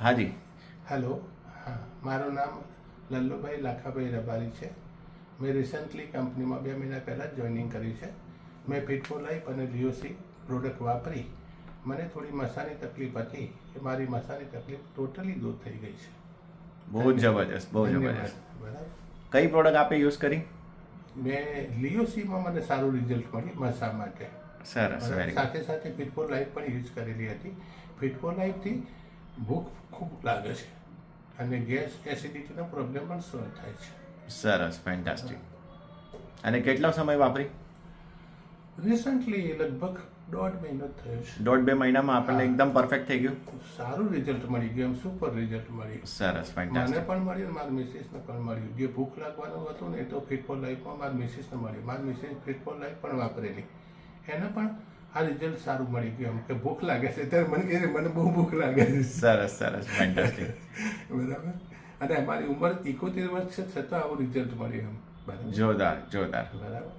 હાજી. હેલો. હા, મારું નામ લલ્લુભાઈ લાખાભાઈ રબારી છે. મેં રિસન્ટલી કંપનીમાં 2 મહિના પહેલાં જ જોઈનિંગ કરી છે. મેં ફિટફોર લાઈફ અને લિયોસી પ્રોડક્ટ વાપરી મને થોડી મસાની તકલીફ હતી એ મારી મસાની તકલીફ ટોટલી દૂર થઈ ગઈ છે. બહુ જ જબરજસ્ત, બહુ ધન્યવાદ. જબરજસ્ત. બરાબર. કઈ પ્રોડક્ટ આપે યુઝ કરી? મેં લિયોસીમાં મને સારું રિઝલ્ટ મળ્યું મસા માટે. સરસ, વેરી ગુડ. સાથે સાથે ફિટફોર લાઈફ પણ યુઝ કરેલી હતી. ફિટફોર લાઈફથી ભૂખ ખૂબ લાગે છે અને ગેસ એસિડિટીનો પ્રોબ્લેમ પણ સોલ્વ થાય છે. સરસ, ફેન્ટાસ્ટિક. અને કેટલો સમય વાપરી? રિસન્ટલી લગભગ 1.5 મહિનો થયો છે. 1.5-2 મહિનામાં આપણને એકદમ પરફેક્ટ થઈ ગયું? સારું રિઝલ્ટ મળી ગયું, એમ સુપર રિઝલ્ટ મળ્યું. સરસ, મને ફેન્ટાસ્ટિક. પણ મળ્યું, મારા મિસિસને પણ મળ્યું. જે ભૂખ લાગવાનું હતું ને એ તો ફિટફોર લાઈફમાં મારા મિસિસને મળ્યું. મારી મિસિસ ફિટફોર લાઈફ પણ વાપરેલી, એને પણ આ રિઝલ્ટ સારું મળી ગયું. એમ કે ભૂખ લાગે છે ત્યારે મને કહે મને બહુ ભૂખ લાગે છે. સરસ, સરસ, ફેન્ટાસ્ટિક. બરાબર. અને અમારી ઉંમર 71 વર્ષ છે છતાં આવું રિઝલ્ટ મળ્યું એમ. બરાબર. જોરદાર, જોરદાર. બરાબર.